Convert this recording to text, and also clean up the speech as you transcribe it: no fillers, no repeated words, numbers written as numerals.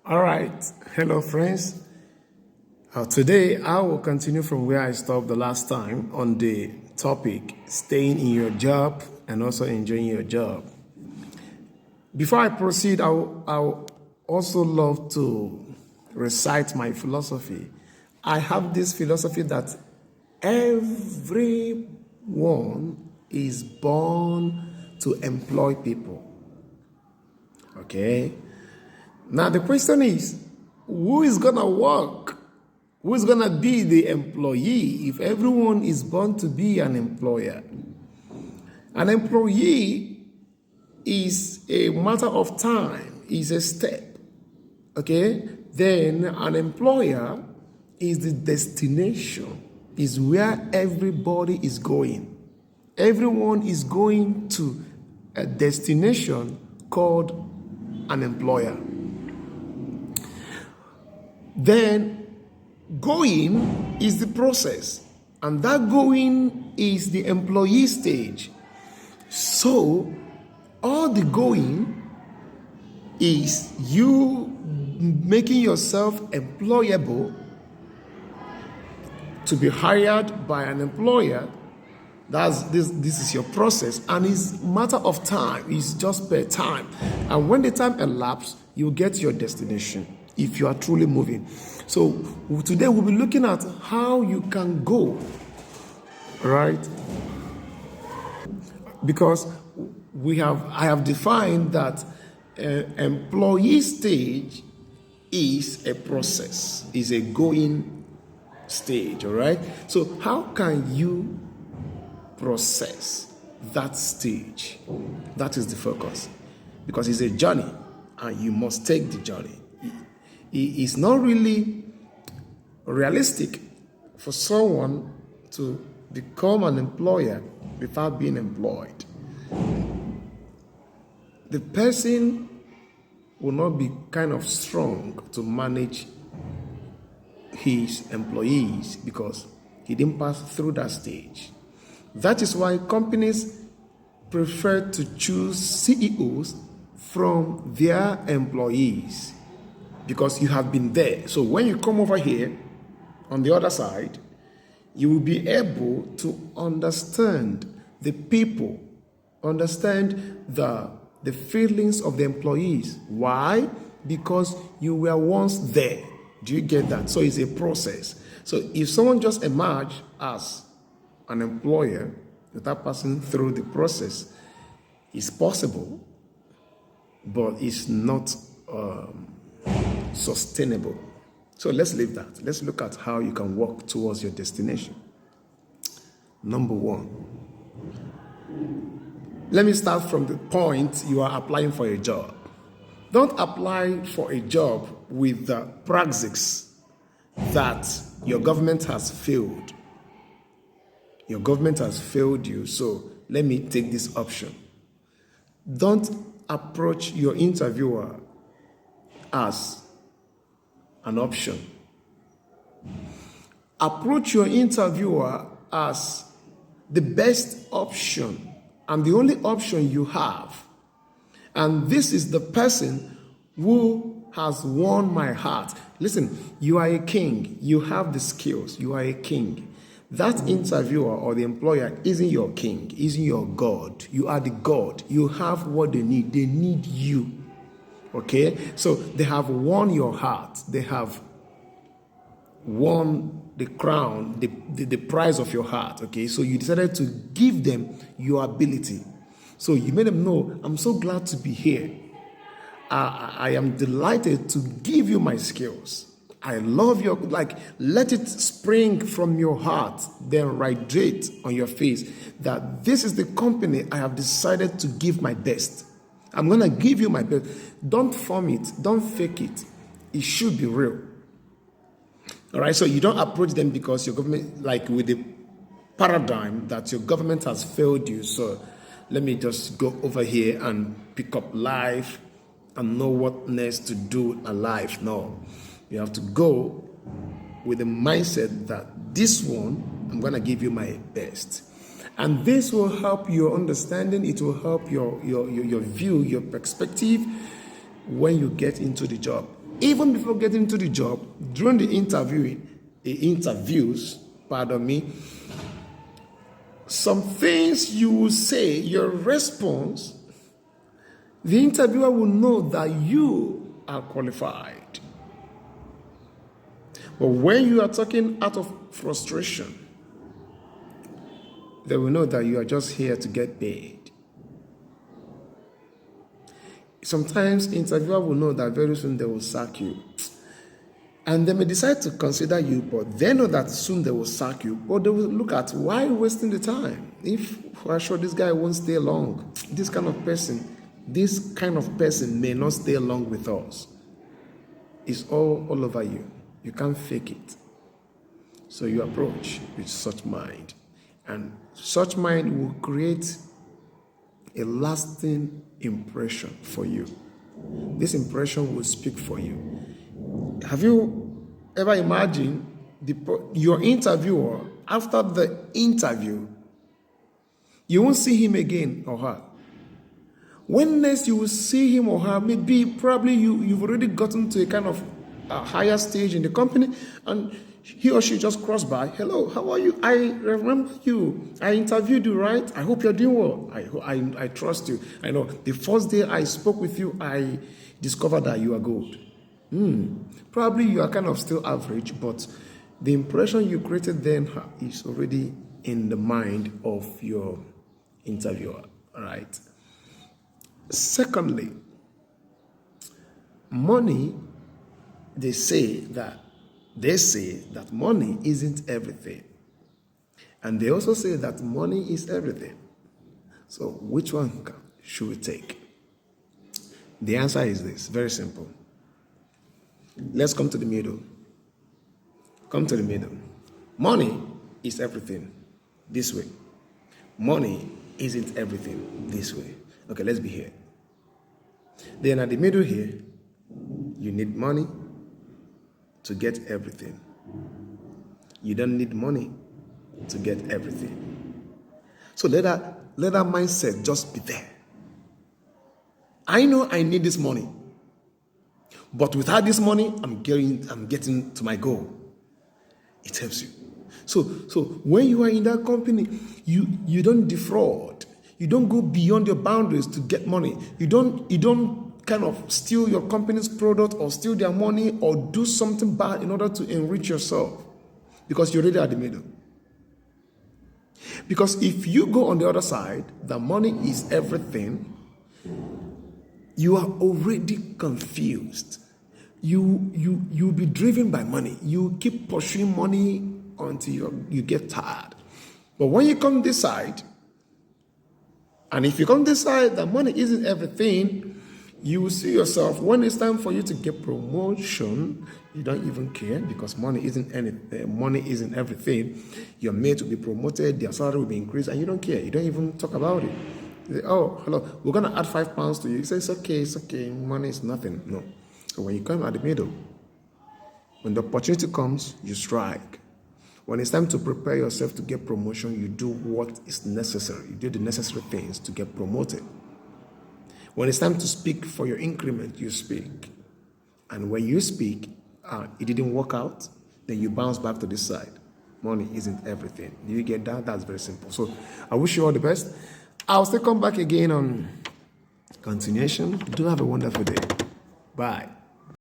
All right. Hello, friends. Today, I will continue from where I stopped the last time on the topic staying in your job and also enjoying your job. Before I proceed, I would also love to recite my philosophy. I have this philosophy that everyone is born to employ people. Okay? Now the question is, who is going to work? Who is going to be the employee if everyone is born to be an employer? An employee is a matter of time, is a step. Okay? Then an employer is the destination, is where everybody is going. Everyone is going to a destination called an employer. Then going is the process, and that going is the employee stage. So all the going is you making yourself employable to be hired by an employer. This is your process, and it's matter of time. It's just per time, and when the time elapses, you get your destination if you are truly moving. So today we'll be looking at how you can go, right? Because I have defined that employee stage is a process, is a going stage, all right? So how can you process that stage? That is the focus, because it's a journey and you must take the journey. It's not really realistic for someone to become an employer without being employed. The person will not be kind of strong to manage his employees because he didn't pass through that stage. That is why companies prefer to choose CEOs from their employees, because you have been there. So when you come over here on the other side, you will be able to understand the people, understand the feelings of the employees. Why? Because you were once there. Do you get that? So it's a process. So if someone just emerged as an employer without passing through the process, it's possible, but it's not sustainable. So let's leave that. Let's look at how you can walk towards your destination. Number one, let me start from the point you are applying for a job. Don't apply for a job with the praxis that your government has failed. Your government has failed you, so let me take this option. Don't approach your interviewer as an option. Approach your interviewer as the best option and the only option you have. And this is the person who has won my heart. Listen, you are a king. You have the skills. You are a king. That interviewer or the employer isn't your king, isn't your God. You are the God. You have what they need. They need you. Okay? So they have won your heart. They have won the crown, the prize of your heart. Okay? So you decided to give them your ability. So you made them know, I'm so glad to be here. I am delighted to give you my skills. I love your, let it spring from your heart, then radiate on your face that this is the company I have decided to give my best. I'm going to give you my best. Don't form it. Don't fake it. It should be real. All right. So you don't approach them because your government, with the paradigm that your government has failed you. So let me just go over here and pick up life and know what next to do in life. No. You have to go with the mindset that this one, I'm going to give you my best. And this will help your understanding. It will help your view, your perspective when you get into the job. even before getting into the job, during the interviews, some things you will say, your response, the interviewer will know that you are qualified. But when you are talking out of frustration, they will know that you are just here to get paid. Sometimes interviewer will know that very soon they will sack you. And they may decide to consider you, but they know that soon they will sack you. But they will look at, why wasting the time? If we're sure this guy won't stay long, this kind of person may not stay long with us. It's all over you. You can't fake it. So you approach with such mind. And such mind will create a lasting impression for you. This impression will speak for you. Have you ever imagined your interviewer, after the interview, you won't see him again or her? When next you will see him or her, probably you've already gotten to a kind of higher stage in the company, and he or she just crossed by. Hello, how are you? I remember you. I interviewed you, right? I hope you're doing well. I trust you. I know the first day I spoke with you, I discovered that you are good. Probably you are kind of still average, but the impression you created then is already in the mind of your interviewer, all right? Secondly, money, they say that money isn't everything. And they also say that money is everything. So which one should we take? The answer is this, very simple. Let's come to the middle. Come to the middle. Money is everything. This way. Money isn't everything. This way. Okay, let's be here. Then at the middle here, you need money to get everything. You don't need money to get everything. So let that mindset just be there. I know I need this money, but without this money, I'm getting to my goal. It helps you. So when you are in that company, you don't defraud. You don't go beyond your boundaries to get money. You don't kind of steal your company's product or steal their money or do something bad in order to enrich yourself, because you're already at the middle. Because if you go on the other side, the money is everything, you are already confused. You'll be driven by money. You keep pursuing money until you get tired. But when you come this side, and if you come this side, that money isn't everything, you will see yourself, when it's time for you to get promotion, you don't even care, because money isn't everything. You're made to be promoted, their salary will be increased, and you don't care. You don't even talk about it. You say, oh, hello, we're going to add £5 to you. You say, it's okay, money is nothing. No. So when you come at the middle, when the opportunity comes, you strike. When it's time to prepare yourself to get promotion, you do what is necessary. You do the necessary things to get promoted. When it's time to speak for your increment, you speak. And when you speak, it didn't work out, then you bounce back to this side. Money isn't everything. Do you get that? That's very simple. So I wish you all the best. I'll still come back again on continuation. Do have a wonderful day. Bye.